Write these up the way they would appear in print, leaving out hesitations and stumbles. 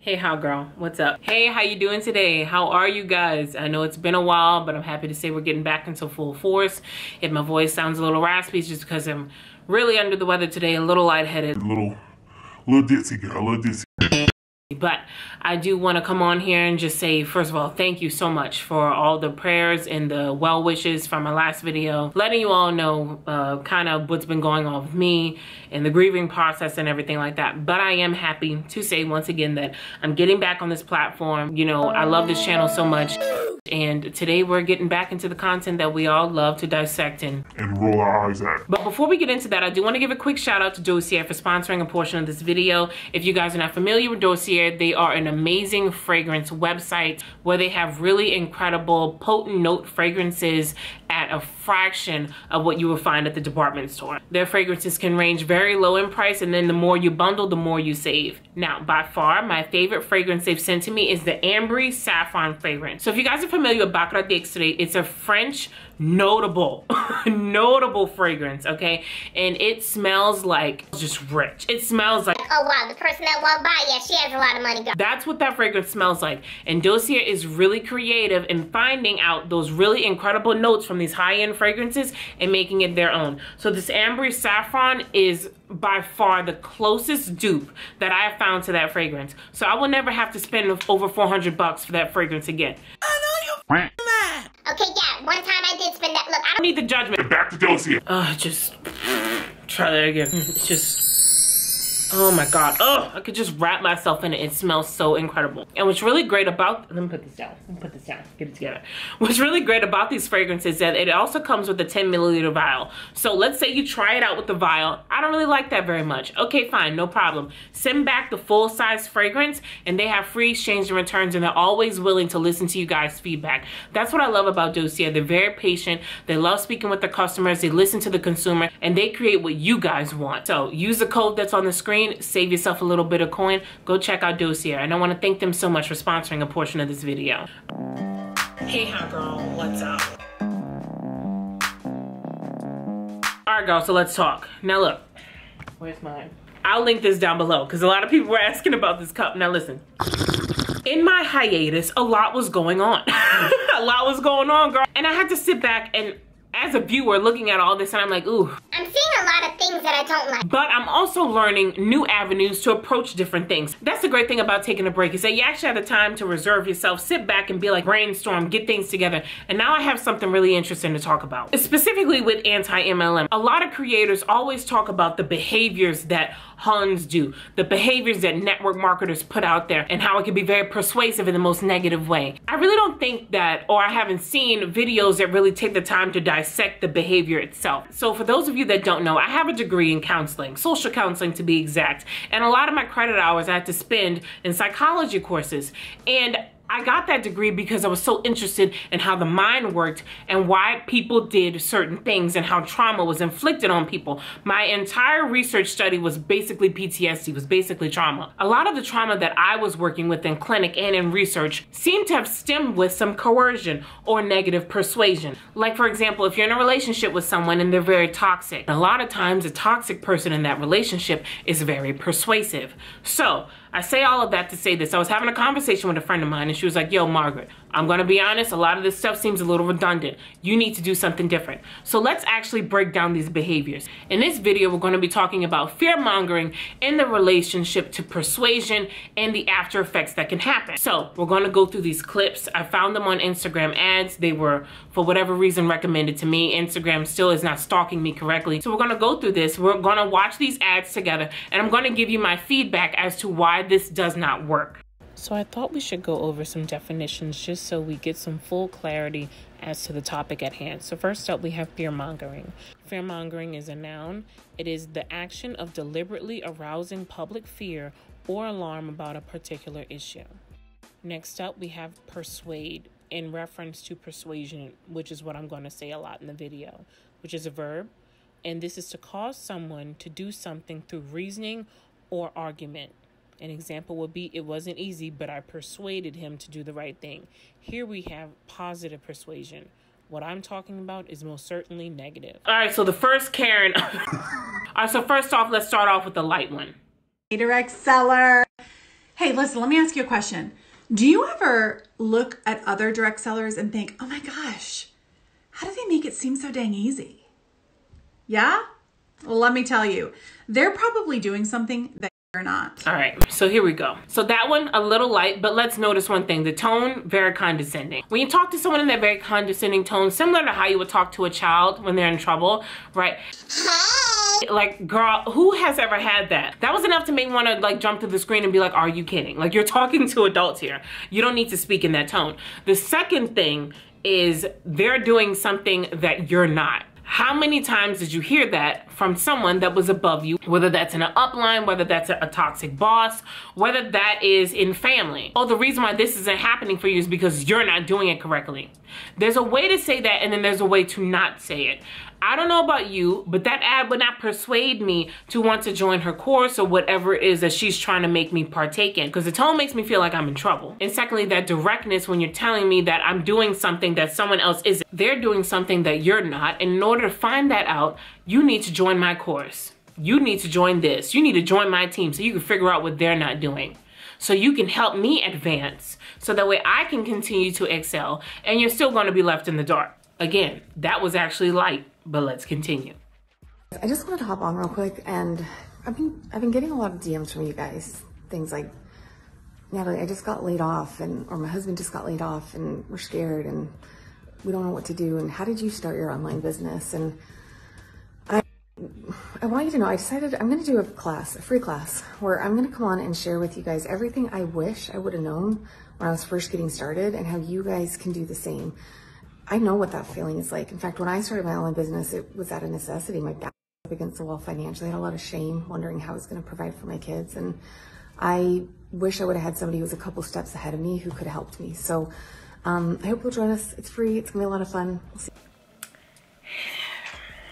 Hey, how girl, what's up? Hey, how you doing today? How are you guys? I know it's been a while, but I'm happy to say we're getting back into full force. If my voice sounds a little raspy, it's just because I'm really under the weather today, a little lightheaded. A little ditzy, girl, a little ditzy. But I do want to come on here and just say, first of all, thank you so much for all the prayers and the well wishes from my last video, letting you all know kind of what's been going on with me and the grieving process and everything like that. But I am happy to say once again that I'm getting back on this platform. You know, I love this channel so much. And today we're getting back into the content that we all love to dissect and roll our eyes at. But before we get into that, I do want to give a quick shout out to Zodiac for sponsoring a portion of this video. If you guys are not familiar with Zodiac, they are an amazing fragrance website where they have really incredible potent note fragrances at a fraction of what you will find at the department store. Their fragrances can range very low in price, and then the more you bundle, the more you save. Now, by far, my favorite fragrance they've sent to me is the Ambre Saffron fragrance. So if you guys are familiar with Baccarat d'Extrait, it's a French notable fragrance, okay? And it smells like just rich. It smells like, oh wow, the person that walked by, yeah, she has a lot of money. That's what that fragrance smells like. And Zodiac is really creative in finding out those really incredible notes from these high-end fragrances and making it their own. So this Ambre Saffron is by far the closest dupe that I have found to that fragrance. So I will never have to spend over 400 bucks for that fragrance again. I know you okay, yeah, one time I did spend that. Look, I don't need the judgment. Back to Zodiac. Just try that again. It's just, oh my God. Oh, I could just wrap myself in it. It smells so incredible. And what's really great about, let me put this down. Get it together. What's really great about these fragrances is that it also comes with a 10 milliliter vial. So let's say you try it out with the vial. I don't really like that very much. Okay, fine, no problem. Send back the full size fragrance and they have free exchange and returns, and they're always willing to listen to you guys' feedback. That's what I love about Zodiac. They're very patient. They love speaking with their customers. They listen to the consumer and they create what you guys want. So use the code that's on the screen. Save yourself a little bit of coin. Go check out Zodiac. And I want to thank them so much for sponsoring a portion of this video. Hey, hot girl, what's up? All right, girl, so let's talk. Now look, where's mine? I'll link this down below because a lot of people were asking about this cup. Now listen, in my hiatus, a lot was going on. A lot was going on, girl. And I had to sit back and as a viewer looking at all this and I'm like, ooh. I'm seeing a lot of things that I don't like. But I'm also learning new avenues to approach different things. That's the great thing about taking a break is that you actually have the time to reserve yourself, sit back and be like, brainstorm, get things together. And now I have something really interesting to talk about. Specifically with anti-MLM. A lot of creators always talk about the behaviors that HUNS do, the behaviors that network marketers put out there, and how it can be very persuasive in the most negative way. I really don't think that, or I haven't seen videos that really take the time to dissect the behavior itself. So for those of you that don't know, I have a degree in counseling, social counseling to be exact, and a lot of my credit hours I had to spend in psychology courses. And I got that degree because I was so interested in how the mind worked and why people did certain things and how trauma was inflicted on people. My entire research study was basically PTSD, was basically trauma. A lot of the trauma that I was working with in clinic and in research seemed to have stemmed with some coercion or negative persuasion. Like for example, if you're in a relationship with someone and they're very toxic, a lot of times a toxic person in that relationship is very persuasive. So I say all of that to say this. I was having a conversation with a friend of mine and she was like, yo, Margaret, I'm gonna be honest, a lot of this stuff seems a little redundant. You need to do something different. So let's actually break down these behaviors. In this video, we're gonna be talking about fear-mongering in the relationship to persuasion and the after effects that can happen. So we're gonna go through these clips. I found them on Instagram ads. They were, for whatever reason, recommended to me. Instagram still is not stalking me correctly. So we're gonna go through this. We're gonna watch these ads together and I'm gonna give you my feedback as to why this does not work. So I thought we should go over some definitions just so we get some full clarity as to the topic at hand. So first up, we have fear-mongering. Fear-mongering is a noun. It is the action of deliberately arousing public fear or alarm about a particular issue. Next up, we have persuade in reference to persuasion, which is what I'm going to say a lot in the video, which is a verb. And this is to cause someone to do something through reasoning or argument. An example would be, it wasn't easy, but I persuaded him to do the right thing. Here we have positive persuasion. What I'm talking about is most certainly negative. All right, so the first Karen. All right, so first off, let's start off with the light one. Direct seller. Hey, listen, let me ask you a question. Do you ever look at other direct sellers and think, oh my gosh, how do they make it seem so dang easy? Yeah? Well, let me tell you, they're probably doing something that you're not. All right, so here we go. So that one, a little light, but let's notice one thing. The tone, very condescending. When you talk to someone in that very condescending tone, similar to how you would talk to a child when they're in trouble, right? Like, girl, who has ever had that? That was enough to make me want to like jump to the screen and be like, are you kidding? Like, you're talking to adults here. You don't need to speak in that tone. The second thing is they're doing something that you're not. How many times did you hear that from someone that was above you, whether that's in an upline, whether that's a toxic boss, whether that is in family? Oh, the reason why this isn't happening for you is because you're not doing it correctly. There's a way to say that, and then there's a way to not say it. I don't know about you, but that ad would not persuade me to want to join her course or whatever it is that she's trying to make me partake in, because the tone makes me feel like I'm in trouble. And secondly, that directness when you're telling me that I'm doing something that someone else isn't. They're doing something that you're not. And in order to find that out, you need to join my course. You need to join this. You need to join my team so you can figure out what they're not doing. So you can help me advance so that way I can continue to excel and you're still going to be left in the dark. Again, that was actually light, but let's continue. I just wanted to hop on real quick, and I've been getting a lot of DMs from you guys. Things like, Natalie, I just got laid off, or my husband just got laid off, and we're scared, and we don't know what to do, and how did you start your online business? And I want you to know, I decided I'm going to do a free class, where I'm going to come on and share with you guys everything I wish I would have known when I was first getting started, and how you guys can do the same. I know what that feeling is like. In fact, when I started my online business, it was out of necessity. My back was up against the wall financially. I had a lot of shame, wondering how I was going to provide for my kids. And I wish I would have had somebody who was a couple steps ahead of me who could have helped me. So I hope you'll join us. It's free. It's going to be a lot of fun. We'll see.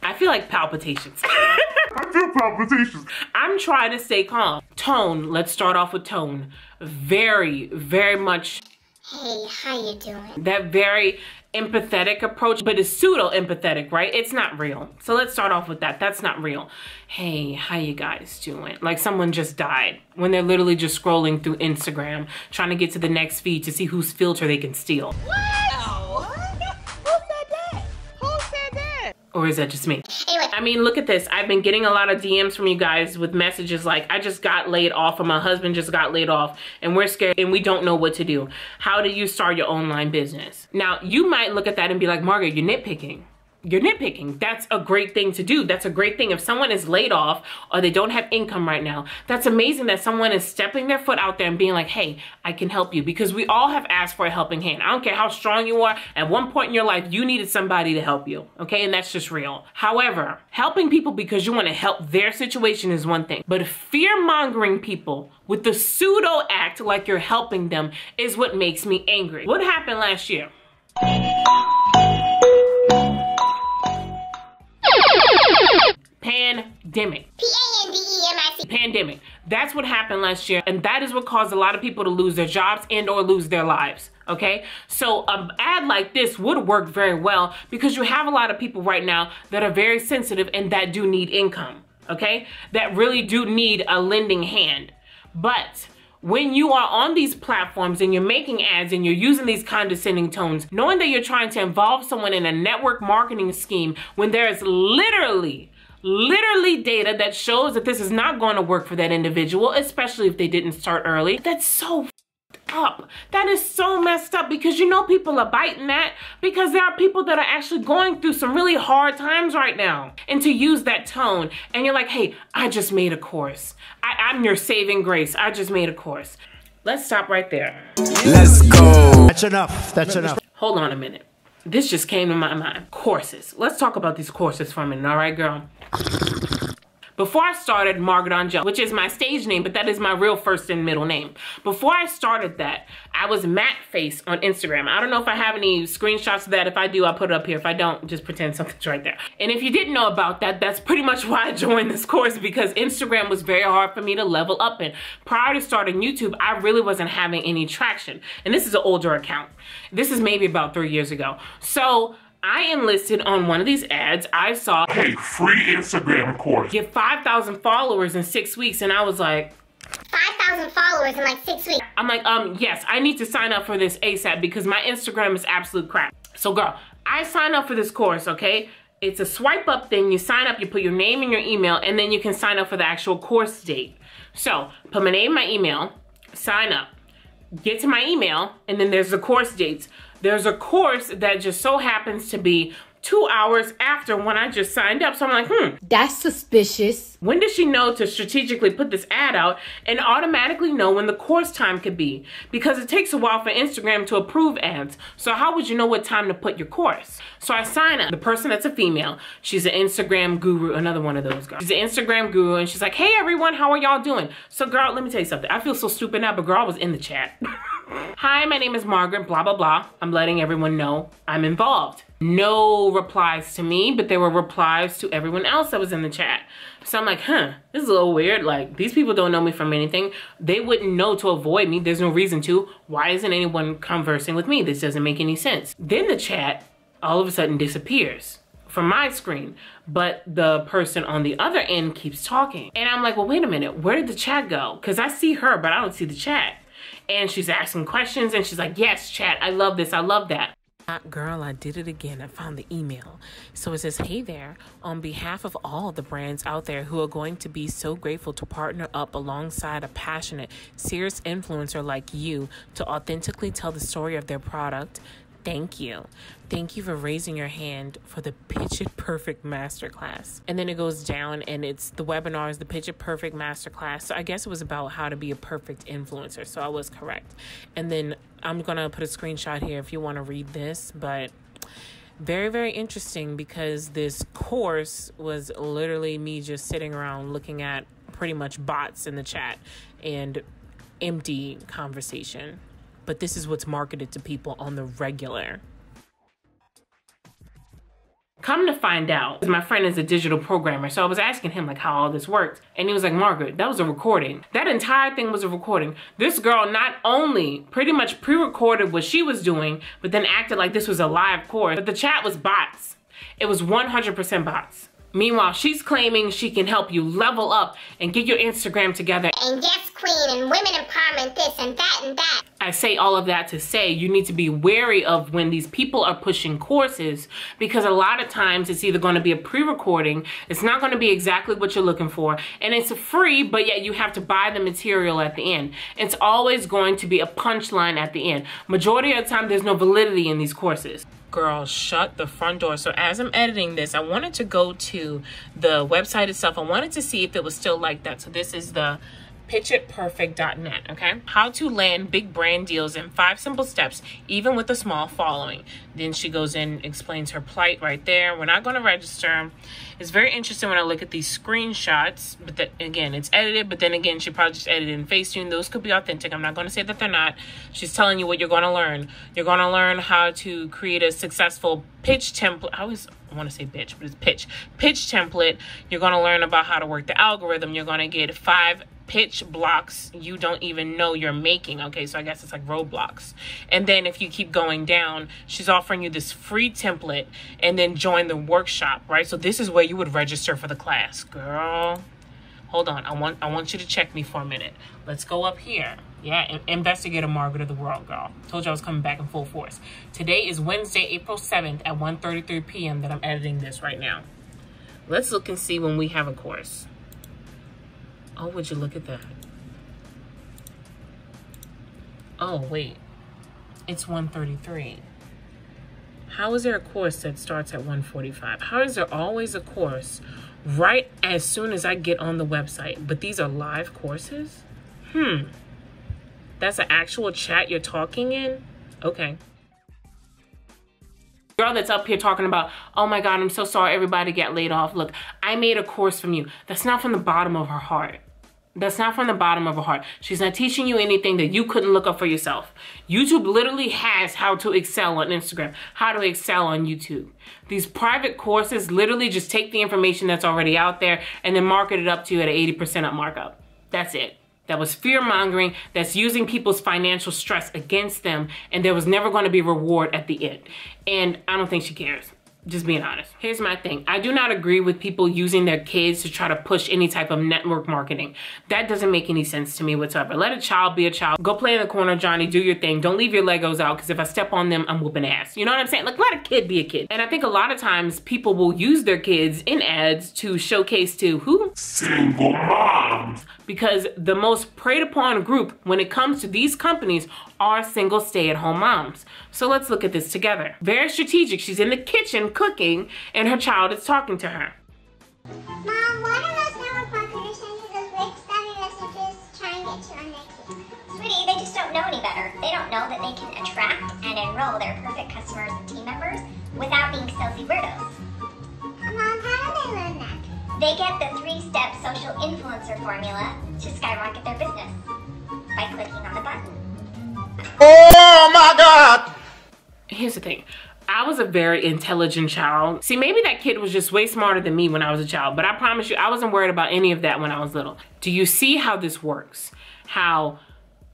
I feel like palpitations. I feel palpitations. I'm trying to stay calm. Tone, let's start off with tone. Very, very much. Hey, how you doing? That very empathetic approach, but it's pseudo empathetic, right? It's not real. So let's start off with that. That's not real. Hey, how you guys doing? Like someone just died when they're literally just scrolling through Instagram, trying to get to the next feed to see whose filter they can steal. What? Who said that? Who said that? Or is that just me? Anyway. I mean, look at this. I've been getting a lot of DMs from you guys with messages like, I just got laid off, or my husband just got laid off, and we're scared and we don't know what to do. How do you start your online business? Now, you might look at that and be like, Margaret, you're nitpicking. You're nitpicking. That's a great thing to do. That's a great thing. If someone is laid off or they don't have income right now, that's amazing that someone is stepping their foot out there and being like, hey, I can help you, because we all have asked for a helping hand. I don't care how strong you are. At one point in your life, you needed somebody to help you. Okay. And that's just real. However, helping people because you want to help their situation is one thing, but fear-mongering people with the pseudo act like you're helping them is what makes me angry. What happened last year? Pandemic. P-A-N-D-E-M-I-C. Pandemic. That's what happened last year, and that is what caused a lot of people to lose their jobs and or lose their lives. Okay, so an ad like this would work very well because you have a lot of people right now that are very sensitive and that do need income. Okay, that really do need a lending hand. But when you are on these platforms and you're making ads and you're using these condescending tones, knowing that you're trying to involve someone in a network marketing scheme when there is literally data that shows that this is not going to work for that individual, especially if they didn't start early, that's so up. That is so messed up, because you know people are biting that, because there are people that are actually going through some really hard times right now. And to use that tone and you're like, hey, I just made a course. I'm your saving grace. I just made a course. Let's stop right there. Let's go. That's enough. That's enough. Hold on a minute. This just came to my mind. Courses. Let's talk about these courses for a minute. All right, girl? Before I started Margaret Angèl, which is my stage name, but that is my real first and middle name. Before I started that, I was Matte Face on Instagram. I don't know if I have any screenshots of that. If I do, I'll put it up here. If I don't, just pretend something's right there. And if you didn't know about that, that's pretty much why I joined this course, because Instagram was very hard for me to level up in. Prior to starting YouTube, I really wasn't having any traction. And this is an older account. This is maybe about 3 years ago. So I enlisted on one of these ads. I saw, Hey, free Instagram course. get 5,000 followers in 6 weeks. And I was like, 5,000 followers in like 6 weeks. I'm like, yes, I need to sign up for this ASAP because my Instagram is absolute crap. So girl, I signed up for this course, okay? It's a swipe up thing. You sign up, you put your name and your email, and then you can sign up for the actual course date. So put my name, my email, sign up, get to my email, and then there's the course dates. There's a course that just so happens to be 2 hours after when I just signed up. So I'm like, that's suspicious. When does she know to strategically put this ad out and automatically know when the course time could be? Because it takes a while for Instagram to approve ads. So how would you know what time to put your course? So I sign up. The person that's a female, she's an Instagram guru, another one of those girls. She's an Instagram guru and she's like, hey everyone, how are y'all doing? So girl, let me tell you something. I feel so stupid now, but girl, I was in the chat. Hi, my name is Margaret, blah, blah, blah. I'm letting everyone know I'm involved. No replies to me, but there were replies to everyone else that was in the chat. So I'm like, this is a little weird. Like, these people don't know me from anything. They wouldn't know to avoid me. There's no reason to. Why isn't anyone conversing with me? This doesn't make any sense. Then the chat all of a sudden disappears from my screen, but the person on the other end keeps talking. And I'm like, well, wait a minute. Where did the chat go? Because I see her, but I don't see the chat. And she's asking questions and she's like, yes, chat, I love this, I love that. Girl, I did it again. I found the email. So it says, hey there, on behalf of all the brands out there who are going to be so grateful to partner up alongside a passionate, serious influencer like you to authentically tell the story of their product, thank you. Thank you for raising your hand for the Pitch It Perfect Masterclass. And then it goes down and it's the webinar is the Pitch It Perfect Masterclass. So I guess it was about how to be a perfect influencer. So I was correct. And then I'm going to put a screenshot here if you want to read this. But very, very interesting because this course was literally me just sitting around looking at pretty much bots in the chat and empty conversation. But this is what's marketed to people on the regular. Come to find out, my friend is a digital programmer, so I was asking him like how all this works. And he was like, Margaret, that was a recording. That entire thing was a recording. This girl not only pretty much pre-recorded what she was doing, but then acted like this was a live course, but the chat was bots. It was 100% bots. Meanwhile, she's claiming she can help you level up and get your Instagram together. And yes, queen, and women empowerment, this and that and that. I say all of that to say you need to be wary of when these people are pushing courses, because a lot of times it's either going to be a pre-recording, it's not going to be exactly what you're looking for, and it's free, but yet you have to buy the material at the end. It's always going to be a punchline at the end. Majority of the time, there's no validity in these courses. Girl, shut the front door. So as I'm editing this, I wanted to go to the website itself. I wanted to see if it was still like that. So this is the pitchitperfect.net, okay? How to land big brand deals in 5 simple steps, even with a small following. Then she goes in, explains her plight right there. We're not going to register. It's very interesting when I look at these screenshots, but that, again, it's edited, but then again, she probably just edited in Facetune. Those could be authentic. I'm not going to say that they're not. She's telling you what you're going to learn. You're going to learn how to create a successful pitch template. I want to say bitch, but it's pitch template. You're going to learn about how to work the algorithm. You're going to get 5 pitch blocks you don't even know you're making. Okay, so I guess it's like roadblocks. And then if you keep going down, she's offering you this free template and then join the workshop, right? So this is where you would register for the class. Girl, hold on. I want you to check me for a minute. Let's go up here. Yeah, Investigator Margaret of the World, girl. Told you I was coming back in full force. Today is Wednesday, April 7th at 1:33 p.m. that I'm editing this right now. Let's look and see when we have a course. Oh, would you look at that? Oh, wait. It's 1:33. How is there a course that starts at 1:45? How is there always a course right as soon as I get on the website? But these are live courses? That's an actual chat you're talking in? Okay. Girl that's up here talking about, oh my God, I'm so sorry everybody got laid off. Look, I made a course from you. That's not from the bottom of her heart. That's not from the bottom of her heart. She's not teaching you anything that you couldn't look up for yourself. YouTube literally has how to excel on Instagram, how to excel on YouTube. These private courses literally just take the information that's already out there and then market it up to you at an 80% up markup. That's it. That was fear-mongering. That's using people's financial stress against them, and there was never going to be reward at the end. And I don't think she cares. Just being honest. Here's my thing. I do not agree with people using their kids to try to push any type of network marketing. That doesn't make any sense to me whatsoever. Let a child be a child. Go play in the corner, Johnny, do your thing. Don't leave your Legos out, because if I step on them, I'm whooping ass. You know what I'm saying? Like, let a kid be a kid. And I think a lot of times people will use their kids in ads to showcase to who? Single moms. Because the most preyed upon group when it comes to these companies are single stay-at-home moms. So let's look at this together. Very strategic. She's in the kitchen cooking and her child is talking to her. Mom, why do most network marketers send you those weird spammy messages trying to get you on their team? Sweetie, they just don't know any better. They don't know that they can attract and enroll their perfect customers and team members without being stealthy weirdos. Mom, how do they learn that? They get the 3-step social influencer formula to skyrocket their business by clicking on the button. Oh my God! Here's the thing. I was a very intelligent child. See, maybe that kid was just way smarter than me when I was a child, but I promise you, I wasn't worried about any of that when I was little. Do you see how this works? How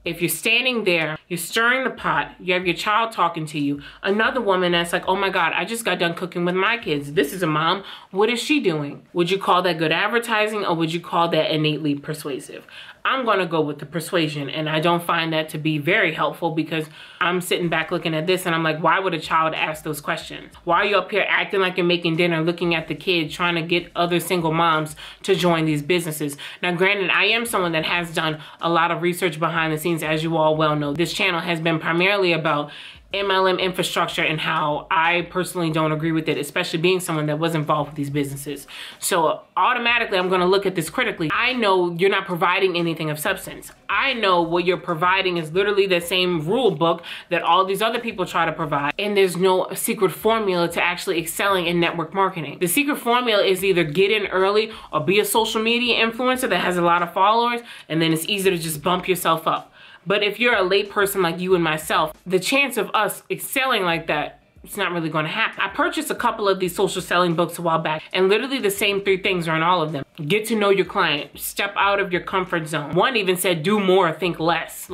if you're standing there, you're stirring the pot, you have your child talking to you, another woman that's like, oh my God, I just got done cooking with my kids. This is a mom. What is she doing? Would you call that good advertising, or would you call that innately persuasive? I'm gonna go with the persuasion, and I don't find that to be very helpful, because I'm sitting back looking at this and I'm like, why would a child ask those questions? Why are you up here acting like you're making dinner, looking at the kid, trying to get other single moms to join these businesses? Now, granted, I am someone that has done a lot of research behind the scenes, as you all well know. This channel has been primarily about MLM infrastructure and how I personally don't agree with it, especially being someone that was involved with these businesses. So automatically, I'm gonna look at this critically. I know you're not providing anything of substance. I know what you're providing is literally the same rule book that all these other people try to provide, and there's no secret formula to actually excelling in network marketing. The secret formula is either get in early or be a social media influencer that has a lot of followers, and then it's easy to just bump yourself up. But if you're a late person like you and myself, the chance of us excelling like that, it's not really going to happen. I purchased a couple of these social selling books a while back, and literally the same 3 things are in all of them. Get to know your client, step out of your comfort zone. One even said, do more, think less,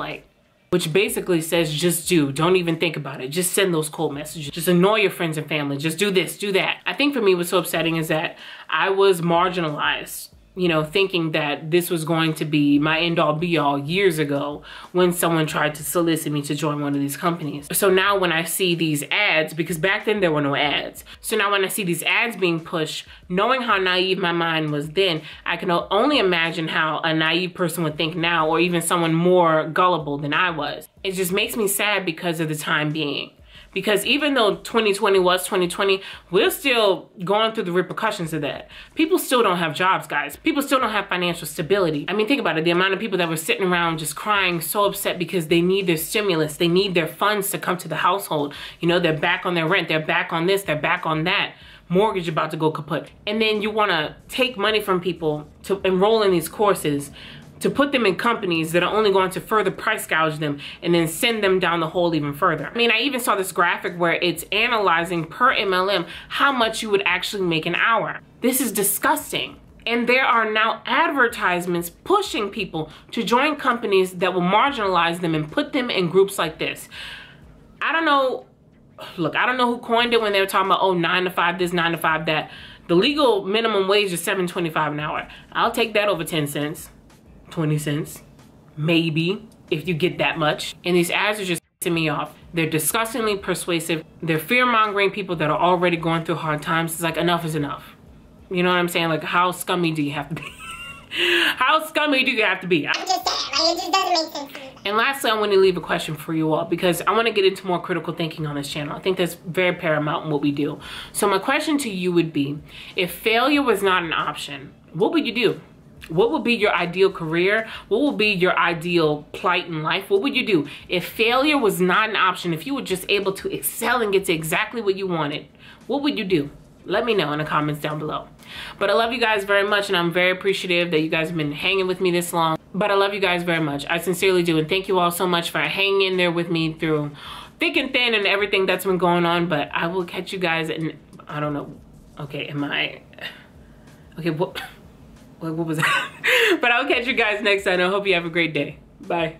which basically says just do, don't even think about it. Just send those cold messages. Just annoy your friends and family. Just do this, do that. I think for me what's so upsetting is that I was marginalized, you know, thinking that this was going to be my end-all be-all years ago when someone tried to solicit me to join one of these companies. So now when I see these ads, because back then there were no ads. So now when I see these ads being pushed, knowing how naive my mind was then, I can only imagine how a naive person would think now, or even someone more gullible than I was. It just makes me sad because of the time being. Because even though 2020 was 2020, we're still going through the repercussions of that. People still don't have jobs, guys. People still don't have financial stability. I mean, think about it. The amount of people that were sitting around just crying, so upset because they need their stimulus. They need their funds to come to the household. You know, they're back on their rent. They're back on this. They're back on that. Mortgage about to go kaput. And then you want to take money from people to enroll in these courses, to put them in companies that are only going to further price gouge them and then send them down the hole even further. I mean, I even saw this graphic where it's analyzing per MLM how much you would actually make an hour. This is disgusting. And there are now advertisements pushing people to join companies that will marginalize them and put them in groups like this. I don't know, look, I don't know who coined it when they were talking about, oh, 9 to 5 this, 9 to 5 that. The legal minimum wage is $7.25 an hour. I'll take that over 10 cents. 20 cents, maybe, if you get that much. And these ads are just pissing me off. They're disgustingly persuasive. They're fear-mongering people that are already going through hard times. It's like, enough is enough. You know what I'm saying? Like, how scummy do you have to be? How scummy do you have to be? I'm just saying, it just doesn't make sense to me. And lastly, I want to leave a question for you all, because I want to get into more critical thinking on this channel. I think that's very paramount in what we do. So my question to you would be, if failure was not an option, what would you do? What would be your ideal career? What would be your ideal plight in life? What would you do? If failure was not an option, if you were just able to excel and get to exactly what you wanted, what would you do? Let me know in the comments down below. But I love you guys very much, and I'm very appreciative that you guys have been hanging with me this long. But I love you guys very much. I sincerely do. And thank you all so much for hanging in there with me through thick and thin and everything that's been going on. But I will catch you guys in, I don't know. Okay, what was that? But I'll catch you guys next time. I hope you have a great day. Bye.